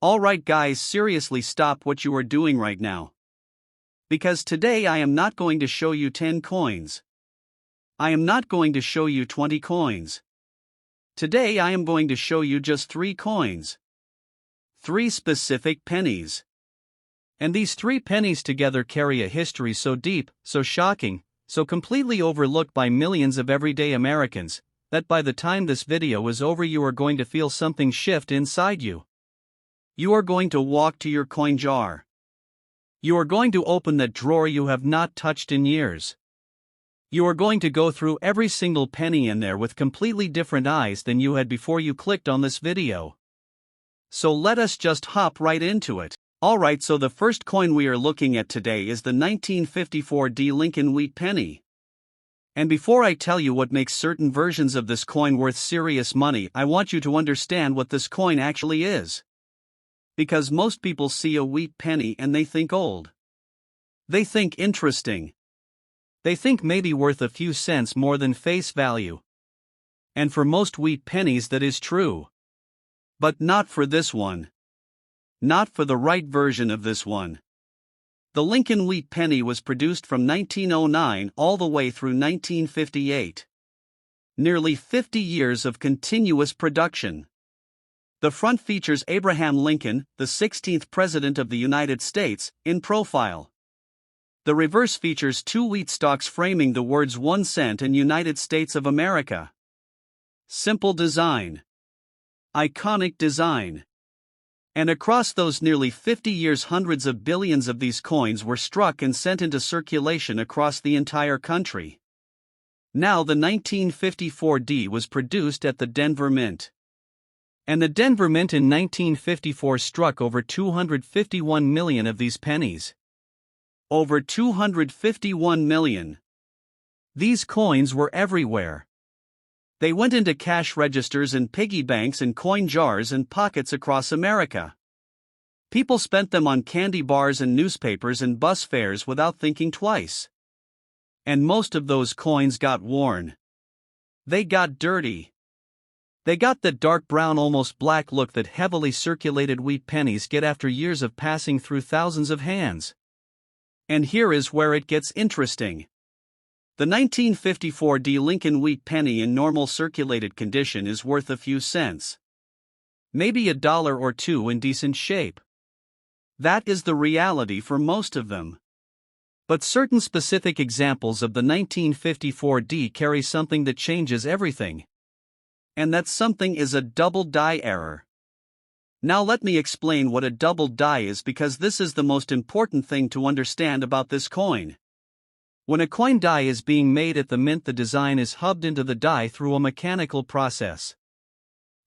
Alright guys, seriously stop what you are doing right now. Because today I am not going to show you 10 coins. I am not going to show you 20 coins. Today I am going to show you just 3 coins. 3 specific pennies. And these 3 pennies together carry a history so deep, so shocking, so completely overlooked by millions of everyday Americans, that by the time this video is over you are going to feel something shift inside you. You are going to walk to your coin jar. You are going to open that drawer you have not touched in years. You are going to go through every single penny in there with completely different eyes than you had before you clicked on this video. So let us just hop right into it. Alright, so the first coin we are looking at today is the 1954 Lincoln Wheat Penny. And before I tell you what makes certain versions of this coin worth serious money, I want you to understand what this coin actually is. Because most people see a wheat penny and they think old. They think interesting. They think maybe worth a few cents more than face value. And for most wheat pennies that is true. But not for this one. Not for the right version of this one. The Lincoln Wheat Penny was produced from 1909 all the way through 1958. Nearly 50 years of continuous production. The front features Abraham Lincoln, the 16th President of the United States, in profile. The reverse features 2 wheat stalks framing the words 1 cent and United States of America. Simple design. Iconic design. And across those nearly 50 years hundreds of billions of these coins were struck and sent into circulation across the entire country. Now the 1954 D was produced at the Denver Mint. And the Denver Mint in 1954 struck over 251 million of these pennies. Over 251 million. These coins were everywhere. They went into cash registers and piggy banks and coin jars and pockets across America. People spent them on candy bars and newspapers and bus fares without thinking twice. And most of those coins got worn. They got dirty. They got the dark brown, almost black look that heavily circulated wheat pennies get after years of passing through thousands of hands. And here is where it gets interesting. The 1954 Lincoln Wheat Penny in normal circulated condition is worth a few cents. Maybe $1 or $2 in decent shape. That is the reality for most of them. But certain specific examples of the 1954 D carry something that changes everything. And that something is a double die error. Now let me explain what a double die is, because this is the most important thing to understand about this coin. When a coin die is being made at the mint, the design is hubbed into the die through a mechanical process.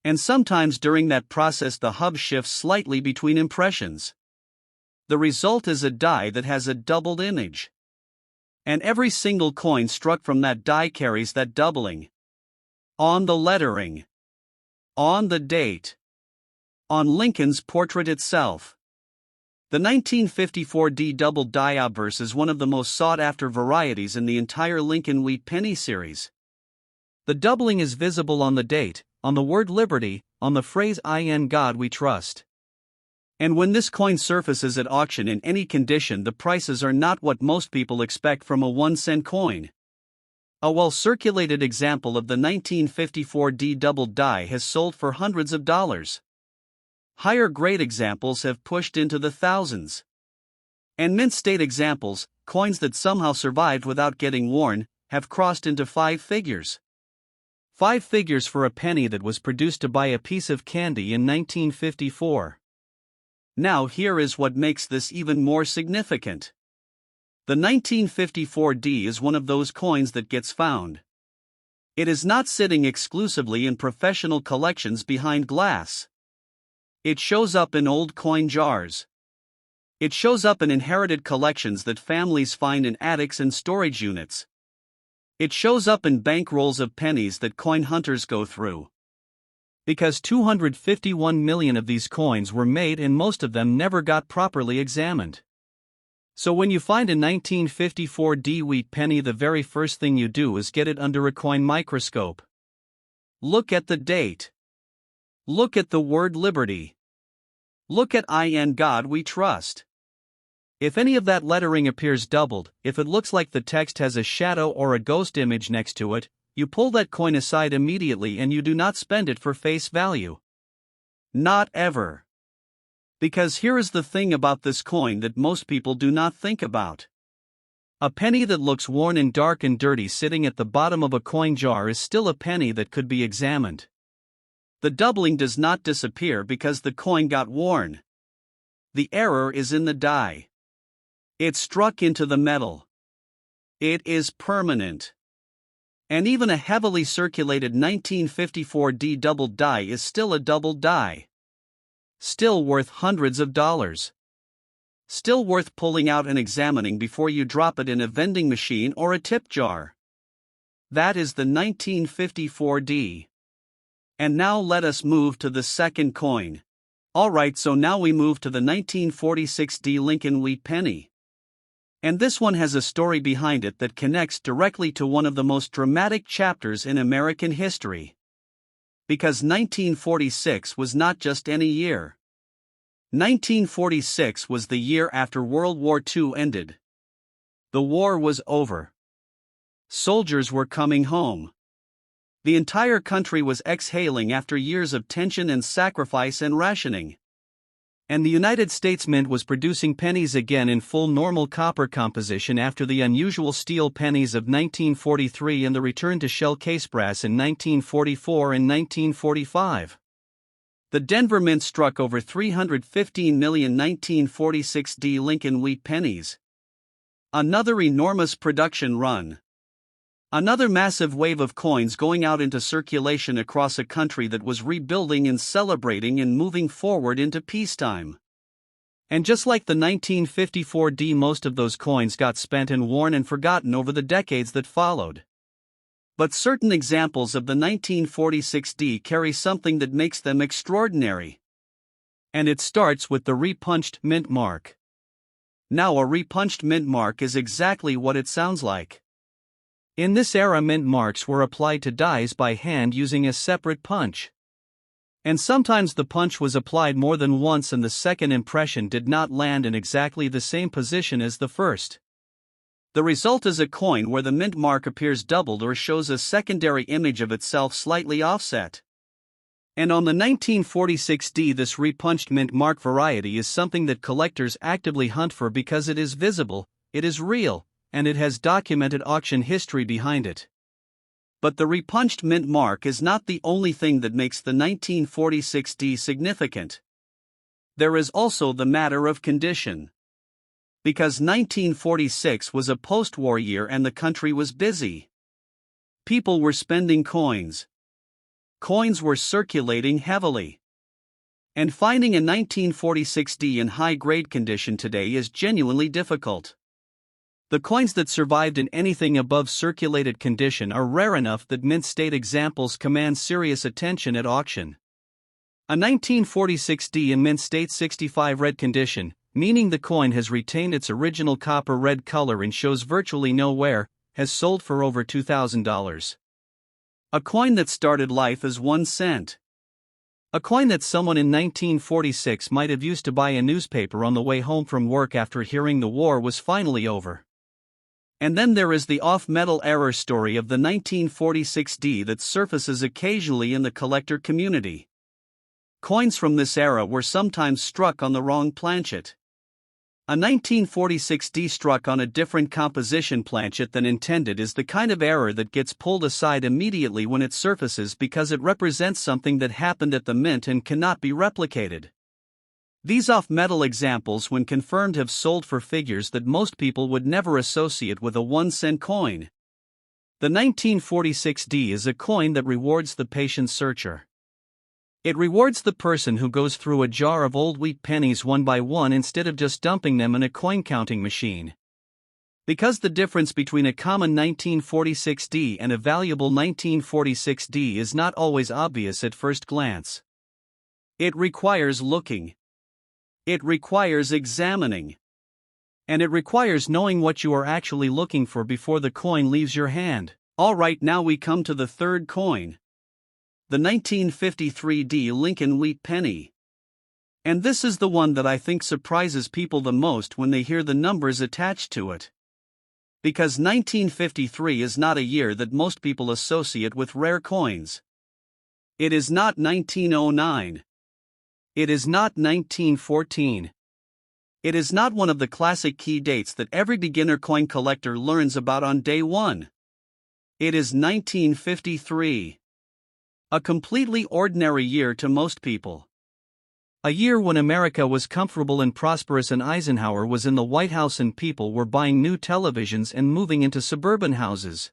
And sometimes during that process the hub shifts slightly between impressions. The result is a die that has a doubled image. And every single coin struck from that die carries that doubling. On the lettering. On the date. On Lincoln's portrait itself. The 1954 D double die obverse is one of the most sought-after varieties in the entire Lincoln Wheat Penny series. The doubling is visible on the date, on the word liberty, on the phrase "In God we trust." And when this coin surfaces at auction in any condition, the prices are not what most people expect from a 1-cent coin. A well-circulated example of the 1954 D double die has sold for hundreds of dollars. Higher grade examples have pushed into the thousands. And mint state examples, coins that somehow survived without getting worn, have crossed into 5 figures. 5 figures for a penny that was produced to buy a piece of candy in 1954. Now here is what makes this even more significant. The 1954 D is one of those coins that gets found. It is not sitting exclusively in professional collections behind glass. It shows up in old coin jars. It shows up in inherited collections that families find in attics and storage units. It shows up in bank rolls of pennies that coin hunters go through. Because 251 million of these coins were made and most of them never got properly examined. So when you find a 1954 D wheat penny, the very first thing you do is get it under a coin microscope. Look at the date. Look at the word liberty. Look at "In God We Trust." If any of that lettering appears doubled, if it looks like the text has a shadow or a ghost image next to it, you pull that coin aside immediately and you do not spend it for face value. Not ever. Because here is the thing about this coin that most people do not think about. A penny that looks worn and dark and dirty sitting at the bottom of a coin jar is still a penny that could be examined. The doubling does not disappear because the coin got worn. The error is in the die. It struck into the metal. It is permanent. And even a heavily circulated 1954D doubled die is still a doubled die. Still worth hundreds of dollars. Still worth pulling out and examining before you drop it in a vending machine or a tip jar. That is the 1954D. And now let us move to the second coin. Alright, so now we move to the 1946D Lincoln Wheat Penny. And this one has a story behind it that connects directly to one of the most dramatic chapters in American history. Because 1946 was not just any year. 1946 was the year after World War II ended. The war was over. Soldiers were coming home. The entire country was exhaling after years of tension and sacrifice and rationing. And the United States Mint was producing pennies again in full normal copper composition after the unusual steel pennies of 1943 and the return to shell case brass in 1944 and 1945. The Denver Mint struck over 315 million 1946D Lincoln Wheat Pennies. Another enormous production run. Another massive wave of coins going out into circulation across a country that was rebuilding and celebrating and moving forward into peacetime. And just like the 1954D, most of those coins got spent and worn and forgotten over the decades that followed. But certain examples of the 1946D carry something that makes them extraordinary. And it starts with the repunched mint mark. Now, a repunched mint mark is exactly what it sounds like. In this era, mint marks were applied to dies by hand using a separate punch. And sometimes the punch was applied more than once and the second impression did not land in exactly the same position as the first. The result is a coin where the mint mark appears doubled or shows a secondary image of itself slightly offset. And on the 1946D, this repunched mint mark variety is something that collectors actively hunt for because it is visible, it is real, and it has documented auction history behind it. But the repunched mint mark is not the only thing that makes the 1946D significant. There is also the matter of condition. Because 1946 was a post-war year and the country was busy. People were spending coins. Coins were circulating heavily. And finding a 1946D in high-grade condition today is genuinely difficult. The coins that survived in anything above circulated condition are rare enough that mint state examples command serious attention at auction. A 1946D in mint state 65 red condition, meaning the coin has retained its original copper red color and shows virtually no wear, has sold for over $2,000. A coin that started life as 1 cent. A coin that someone in 1946 might have used to buy a newspaper on the way home from work after hearing the war was finally over. And then there is the off-metal error story of the 1946D that surfaces occasionally in the collector community. Coins from this era were sometimes struck on the wrong planchet. A 1946D struck on a different composition planchet than intended is the kind of error that gets pulled aside immediately when it surfaces because it represents something that happened at the mint and cannot be replicated. These off-metal examples, when confirmed, have sold for figures that most people would never associate with a 1-cent coin. The 1946D is a coin that rewards the patient searcher. It rewards the person who goes through a jar of old wheat pennies one by one instead of just dumping them in a coin-counting machine. Because the difference between a common 1946D and a valuable 1946D is not always obvious at first glance. It requires looking. It requires examining. And it requires knowing what you are actually looking for before the coin leaves your hand. Alright, now we come to the third coin. The 1953D Lincoln Wheat Penny. And this is the one that I think surprises people the most when they hear the numbers attached to it. Because 1953 is not a year that most people associate with rare coins. It is not 1909. It is not 1914. It is not one of the classic key dates that every beginner coin collector learns about on day one. It is 1953. A completely ordinary year to most people. A year when America was comfortable and prosperous and Eisenhower was in the White House and people were buying new televisions and moving into suburban houses.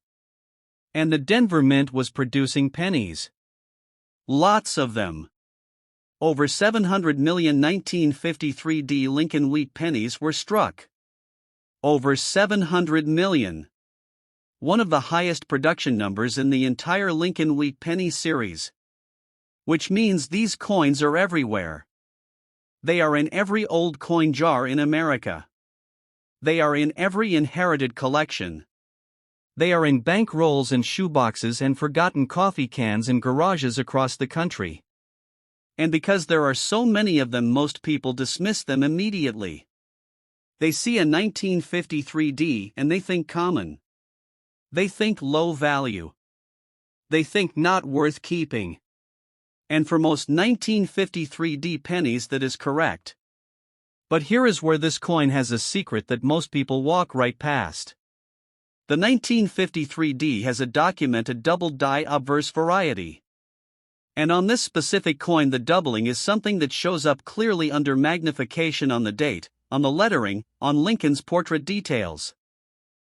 And the Denver Mint was producing pennies. Lots of them. Over 700 million 1953 Lincoln Wheat Pennies were struck. Over 700 million. One of the highest production numbers in the entire Lincoln Wheat Penny series. Which means these coins are everywhere. They are in every old coin jar in America. They are in every inherited collection. They are in bank rolls and shoeboxes and forgotten coffee cans in garages across the country. And because there are so many of them, most people dismiss them immediately. They see a 1953 and they think common. They think low value. They think not worth keeping. And for most 1953 pennies that is correct. But here is where this coin has a secret that most people walk right past. The 1953 has a documented doubled die obverse variety. And on this specific coin the doubling is something that shows up clearly under magnification on the date, on the lettering, on Lincoln's portrait details.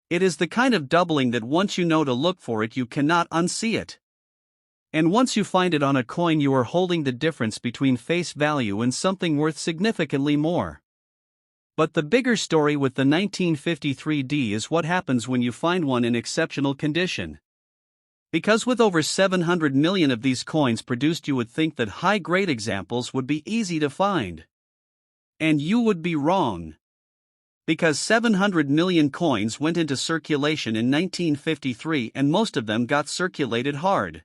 It is the kind of doubling that once you know to look for it you cannot unsee it. And once you find it on a coin you are holding the difference between face value and something worth significantly more. But the bigger story with the 1953 is what happens when you find one in exceptional condition. Because with over 700 million of these coins produced you would think that high-grade examples would be easy to find. And you would be wrong. Because 700 million coins went into circulation in 1953 and most of them got circulated hard.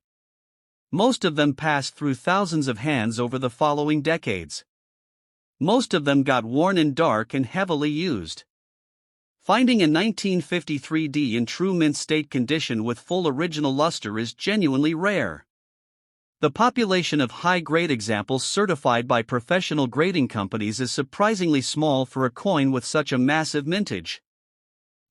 Most of them passed through thousands of hands over the following decades. Most of them got worn and dark and heavily used. Finding a 1953 in true mint state condition with full original luster is genuinely rare. The population of high-grade examples certified by professional grading companies is surprisingly small for a coin with such a massive mintage.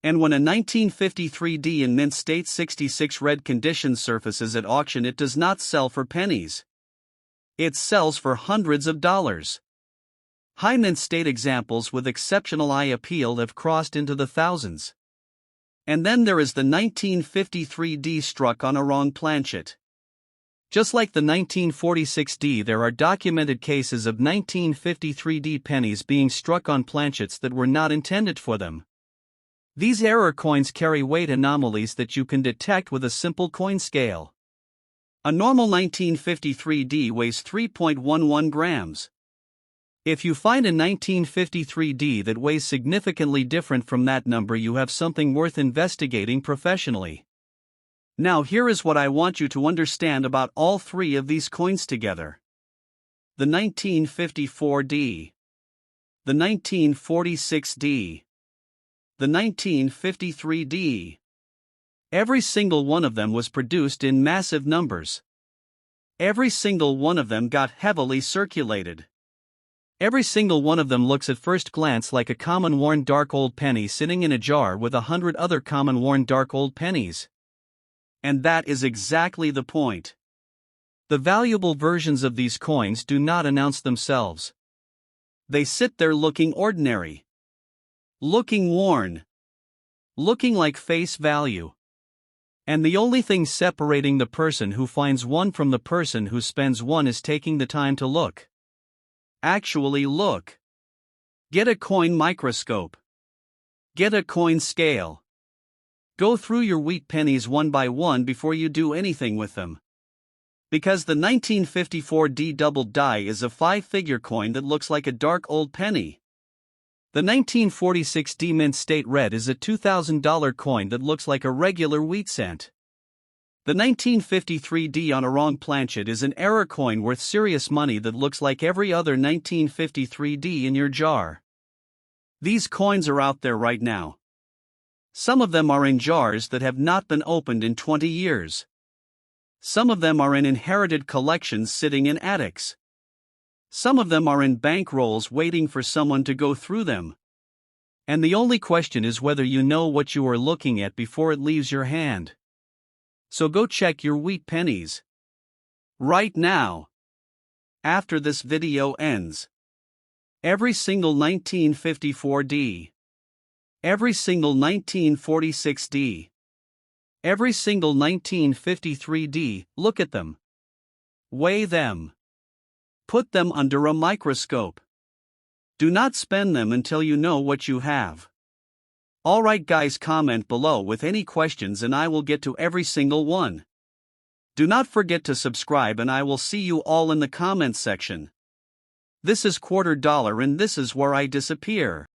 And when a 1953 in mint state 66 red condition surfaces at auction it does not sell for pennies. It sells for hundreds of dollars. High mint state examples with exceptional eye appeal have crossed into the thousands. And then there is the 1953 struck on a wrong planchet. Just like the 1946 there are documented cases of 1953 pennies being struck on planchets that were not intended for them. These error coins carry weight anomalies that you can detect with a simple coin scale. A normal 1953 weighs 3.11 grams. If you find a 1953 that weighs significantly different from that number, you have something worth investigating professionally. Now here is what I want you to understand about all three of these coins together. The 1954 the 1946 the 1953 Every single one of them was produced in massive numbers. Every single one of them got heavily circulated. Every single one of them looks at first glance like a common worn dark old penny sitting in a jar with 100 other common worn dark old pennies. And that is exactly the point. The valuable versions of these coins do not announce themselves. They sit there looking ordinary. Looking worn. Looking like face value. And the only thing separating the person who finds one from the person who spends one is taking the time to look. Actually look. Get a coin microscope. Get a coin scale. Go through your wheat pennies one by one before you do anything with them. Because the 1954 doubled die is a 5-figure coin that looks like a dark old penny. The 1946 mint state red is a $2,000 coin that looks like a regular wheat cent. The 1953D on a wrong planchet is an error coin worth serious money that looks like every other 1953D in your jar. These coins are out there right now. Some of them are in jars that have not been opened in 20 years. Some of them are in inherited collections sitting in attics. Some of them are in bank rolls waiting for someone to go through them. And the only question is whether you know what you are looking at before it leaves your hand. So go check your wheat pennies right now. After this video ends. Every single 1954D. Every single 1946D. Every single 1953D, look at them. Weigh them. Put them under a microscope. Do not spend them until you know what you have. Alright guys, comment below with any questions and I will get to every single one. Do not forget to subscribe and I will see you all in the comments section. This is $quarter and this is where I disappear.